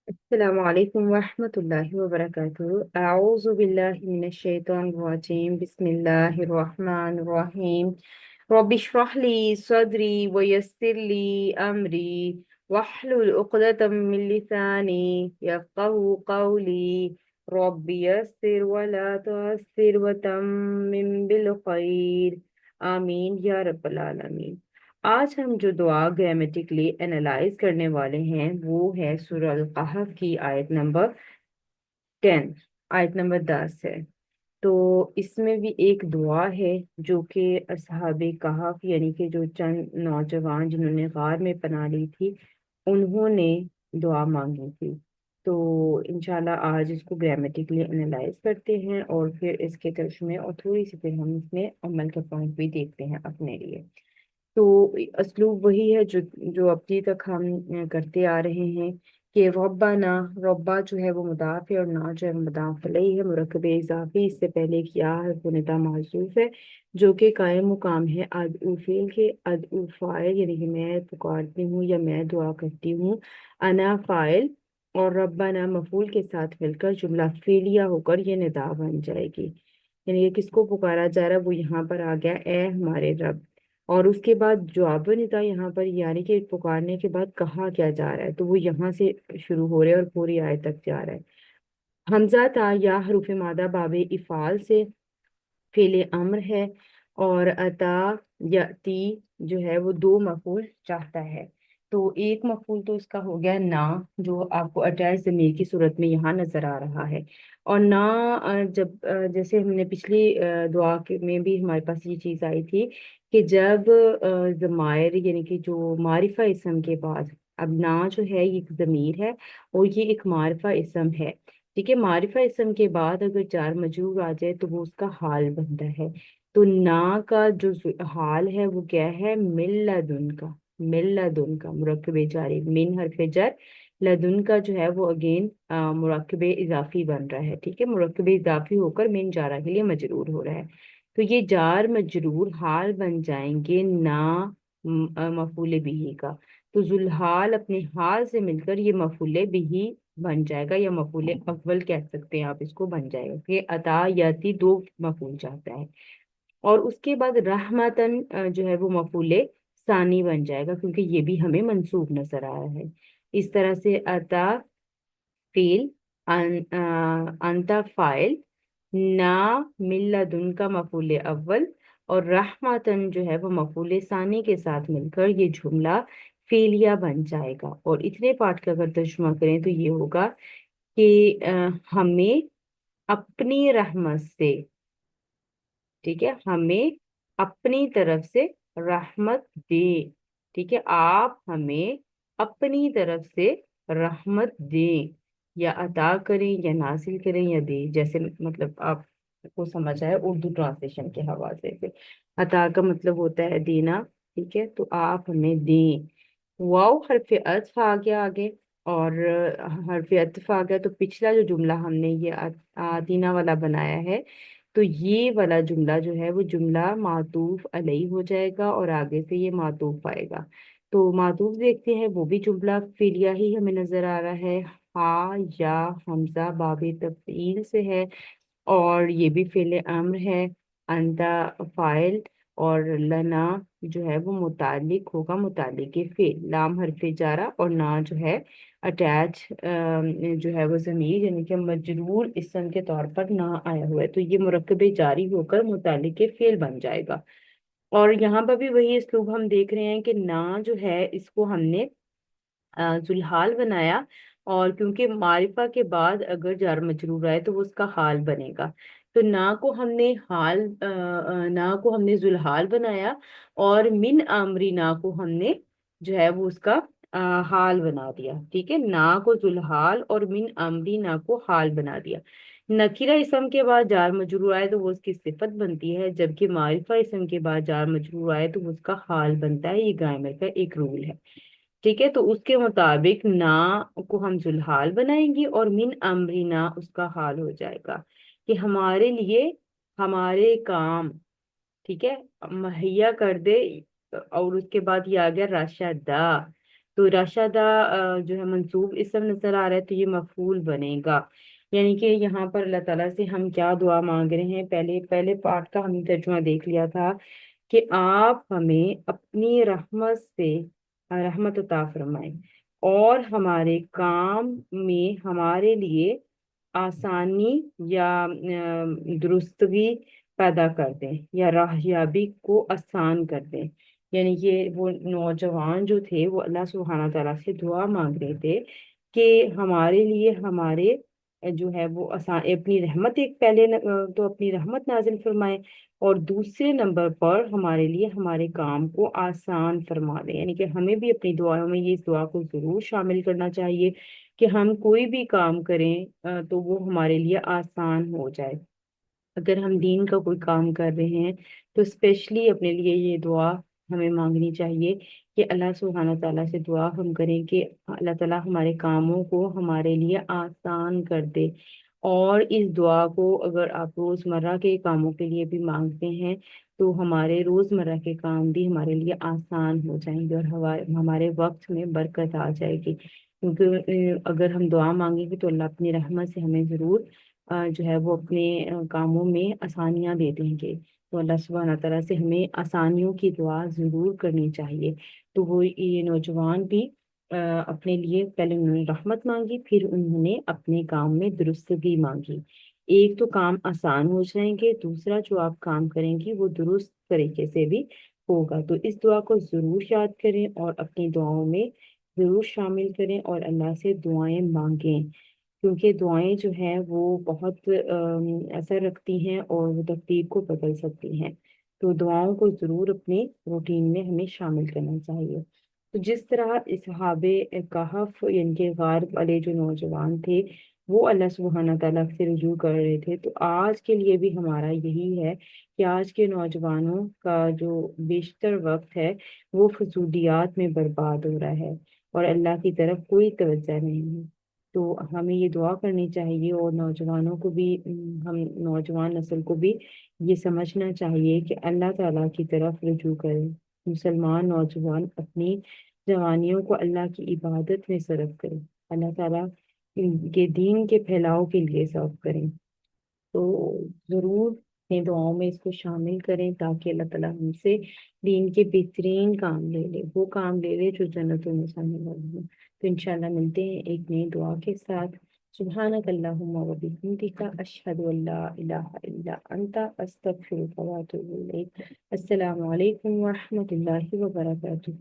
السلام علیکم ورحمۃ اللہ وبرکاتہ۔ اعوذ باللہ من الشیطان الرجیم، بسم اللہ الرحمن الرحیم۔ رب اشرح لی صدری ویسر لی امری واحلل عقدۃ من لسانی یفقهوا قولی۔ رب یسر ولا تعسر وتمم بالخیر، آمین یا رب العالمین۔ آج ہم جو دعا گرامیٹکلی انالائز کرنے والے ہیں وہ ہے سورہ القحف کی آیت نمبر 10، آیت نمبر 10 ہے۔ تو اس میں بھی ایک دعا ہے جو کہ اصحاب کہف یعنی کہ جو چند نوجوان جنہوں نے غار میں پناہ لی تھی انہوں نے دعا مانگی تھی۔ تو انشاءاللہ آج اس کو گرامیٹکلی انالائز کرتے ہیں اور پھر اس کے ترجمے اور تھوڑی سی پھر ہم اس میں عمل کا پوائنٹ بھی دیکھتے ہیں اپنے لیے۔ تو اسلوب وہی ہے جو اب تک ہم کرتے آ رہے ہیں کہ ربنا، ربا جو ہے وہ مضاف ہے اور نا جو ہے وہ مضاف علیہ ہے، مرکب اضافی اس سے پہلے کیا ہے وہ ندا محذوف ہے جو کہ قائم مقام ہے ادعو فعل کے، ادعو فاعل یعنی کہ میں پکارتی ہوں یا میں دعا کرتی ہوں، انا فاعل اور ربنا مفعول کے ساتھ مل کر جملہ فعلیہ ہو کر یہ ندا بن جائے گی۔ یعنی کہ کس کو پکارا جا رہا ہے وہ یہاں پر آ گیا اے ہمارے رب، اور اس کے بعد جواب ندا یہاں پر یعنی کہ پکارنے کے بعد کہا کیا جا رہا ہے تو وہ یہاں سے شروع ہو رہا ہے اور پوری آیت تک جا رہا ہے۔ حمزہ تا یا حروف مادہ باب افعال سے فعل امر ہے، اور عطا یاتی جو ہے وہ دو مفعول چاہتا ہے۔ تو ایک مفعول تو اس کا ہو گیا نا، جو آپ کو اٹیچ ضمیر کی صورت میں یہاں نظر آ رہا ہے، اور نا جب جیسے ہم نے پچھلی دعا میں بھی ہمارے پاس یہ چیز آئی تھی کہ جب ضمائر یعنی کہ جو معرفہ اسم کے بعد، اب نا جو ہے یہ ایک ضمیر ہے اور یہ ایک معرفہ اسم ہے، ٹھیک ہے، معرفہ اسم کے بعد اگر جار مجرور آ جائے تو وہ اس کا حال بنتا ہے۔ تو نا کا جو حال ہے وہ کیا ہے، من لدن کا، من لدن کا مرکب جاری، من حرف جر، لدن کا جو ہے وہ اگین مرکب اضافی بن رہا ہے، ٹھیک ہے، مرکب اضافی ہو کر من جارہ کے لیے مجرور ہو رہا ہے۔ تو یہ جار مجرور حال بن جائیں گے نا مفعول بھی کا، تو ذوالحال اپنے حال سے مل کر یہ مفعول بھی بن جائے گا، یا مفعول اول کہہ سکتے ہیں آپ اس کو، بن جائے گا کہ عطا یاتی دو مفعول چاہتا ہے۔ اور اس کے بعد رحمتن جو ہے وہ مفعول ثانی بن جائے گا کیونکہ یہ بھی ہمیں منصوب نظر آ رہا ہے۔ اس طرح سے عطا فیل، انتا فائل، نا من لدن کا مفعول اول، اور رحمتن جو ہے وہ مفعول ثانی کے ساتھ مل کر یہ جملہ فعلیہ بن جائے گا۔ اور اتنے پارٹ کا اگر ترجمہ کریں تو یہ ہوگا کہ ہمیں اپنی رحمت سے، ٹھیک ہے، ہمیں اپنی طرف سے رحمت دے، ٹھیک ہے، آپ ہمیں اپنی طرف سے رحمت دیں، یا عطا کریں یا نازل کریں یا دیں، جیسے مطلب آپ کو سمجھ آئے اردو ٹرانسلیشن کے حوالے سے۔ عطا کا مطلب ہوتا ہے دینا، ٹھیک ہے، تو آپ ہمیں دیں۔ واو حرف عطف آ گیا آگے، اور حرف عطف آ گیا تو پچھلا جو جملہ ہم نے یہ آتینا والا بنایا ہے تو یہ والا جملہ جو ہے وہ جملہ معطوف علیہ ہو جائے گا اور آگے سے یہ معطوف آئے گا۔ تو معطوف دیکھتے ہیں وہ بھی جملہ فعلیہ ہی ہمیں نظر آ رہا ہے، ہا یا حمزہ باب تفعیل سے ہے، اور یہ بھی فعل امر ہے، انتا فاعل، اور لنا جو ہے وہ متعلق ہوگا متعلق فعل، لام حرف جارہ، اور نا جو ہے اٹیچ جو ہے وہ ضمیر یعنی کہ مجرور اسم کے طور پر نہ آیا ہوا ہے، تو یہ مرکب جاری ہو کر متعلق فعل بن جائے گا۔ اور یہاں پر بھی وہی اسلوب ہم دیکھ رہے ہیں کہ نا جو ہے اس کو ہم نے ذوالحال بنایا، اور کیونکہ معرفہ کے بعد اگر جار مجرور آئے تو وہ اس کا حال بنے گا، تو نا کو ہم نے حال نا کو ہم نے ذوالحال بنایا، اور من امری نا کو ہم نے جو ہے وہ اس کا حال بنا دیا، ٹھیک ہے، نا کو ذوالحال اور من امری نا کو حال بنا دیا۔ نکیرہ اسم کے بعد جار مجرور آئے تو وہ اس کی صفت بنتی ہے، جبکہ معرفہ اسم کے بعد جار مجرور آئے تو وہ اس کا حال بنتا ہے، یہ گرامر کا ایک رول ہے، ٹھیک ہے۔ تو اس کے مطابق نا کو ہم ذوالحال بنائیں گے اور من امرنا اس کا حال ہو جائے گا کہ ہمارے لیے ہمارے کام، ٹھیک ہے، مہیا کر دے، اور اس کے بعد یہ آ گیا راشدہ، تو رشدہ جو ہے منصوب اسم نظر آ رہا ہے، تو یہ مفعول بنے گا۔ یعنی کہ یہاں پر اللہ تعالیٰ سے ہم کیا دعا مانگ رہے ہیں، پہلے پہلے پارٹ کا ہم نے ترجمہ دیکھ لیا تھا کہ آپ ہمیں اپنی رحمت سے رحمت عطا فرمائیں، اور ہمارے کام میں ہمارے لیے آسانی یا درستگی پیدا کر دیں، یا راہیابی کو آسان کر دیں۔ یعنی یہ وہ نوجوان جو تھے وہ اللہ سبحانہ تعالیٰ سے دعا مانگ رہے تھے کہ ہمارے لیے ہمارے جو ہے وہ آسان اپنی رحمت، ایک پہلے تو اپنی رحمت نازل فرمائیں، اور دوسرے نمبر پر ہمارے لیے ہمارے کام کو آسان فرما دیں۔ یعنی کہ ہمیں بھی اپنی دعاؤں میں یہ اس دعا کو ضرور شامل کرنا چاہیے کہ ہم کوئی بھی کام کریں تو وہ ہمارے لیے آسان ہو جائے۔ اگر ہم دین کا کوئی کام کر رہے ہیں تو اسپیشلی اپنے لیے یہ دعا ہمیں مانگنی چاہیے کہ اللہ سبحانہ تعالیٰ سے دعا ہم کریں کہ اللہ تعالیٰ ہمارے کاموں کو ہمارے لیے آسان کر دے۔ اور اس دعا کو اگر آپ روزمرہ کے کاموں کے لیے بھی مانگتے ہیں تو ہمارے روزمرہ کے کام بھی ہمارے لیے آسان ہو جائیں گے، اور ہمارے وقت میں برکت آ جائے گی، کیونکہ اگر ہم دعا مانگیں گے تو اللہ اپنی رحمت سے ہمیں ضرور جو ہے وہ اپنے کاموں میں آسانیاں دے دیں گے۔ تو اللہ سبحانہ تعالیٰ سے ہمیں آسانیوں کی دعا ضرور کرنی چاہیے۔ تو وہ یہ نوجوان بھی اپنے لیے پہلے انہوں نے رحمت مانگی، پھر انہوں نے اپنے کام میں درستگی مانگی۔ ایک تو کام آسان ہو جائیں گے، دوسرا جو آپ کام کریں گی وہ درست طریقے سے بھی ہوگا۔ تو اس دعا کو ضرور یاد کریں اور اپنی دعاؤں میں ضرور شامل کریں، اور اللہ سے دعائیں مانگیں، کیونکہ دعائیں جو ہیں وہ بہت اثر رکھتی ہیں اور وہ تقدیر کو بدل سکتی ہیں۔ تو دعاؤں کو ضرور اپنے روٹین میں ہمیں شامل کرنا چاہیے۔ تو جس طرح اصحاب کہف یعنی کہ غار والے جو نوجوان تھے وہ اللہ سبحانہ تعالیٰ سے رجوع کر رہے تھے، تو آج کے لیے بھی ہمارا یہی ہے کہ آج کے نوجوانوں کا جو بیشتر وقت ہے وہ فضولیات میں برباد ہو رہا ہے، اور اللہ کی طرف کوئی توجہ نہیں ہے۔ تو ہمیں یہ دعا کرنی چاہیے، اور نوجوانوں کو بھی ہم نوجوان نسل کو بھی یہ سمجھنا چاہیے کہ اللہ تعالیٰ کی طرف رجوع کرے۔ مسلمان نوجوان اپنی جوانیوں کو اللہ کی عبادت میں صرف کرے، اللہ تعالیٰ کے دین کے پھیلاؤ کے لیے صرف کریں۔ تو ضرور اپنے دعاؤں میں اس کو شامل کریں تاکہ اللہ تعالیٰ ہم سے دین کے بہترین کام لے لے، وہ کام لے لے جو جنتوں میں جانے والے ہیں۔ تو انشاءاللہ ملتے ہیں ایک نئی دعا کے ساتھ۔ سبحانک اللہم و بحمدک، اشہد ان لا الہ الا انت، استغفرک و اتوب الیک۔ السلام علیکم ورحمۃ اللہ وبرکاتہ۔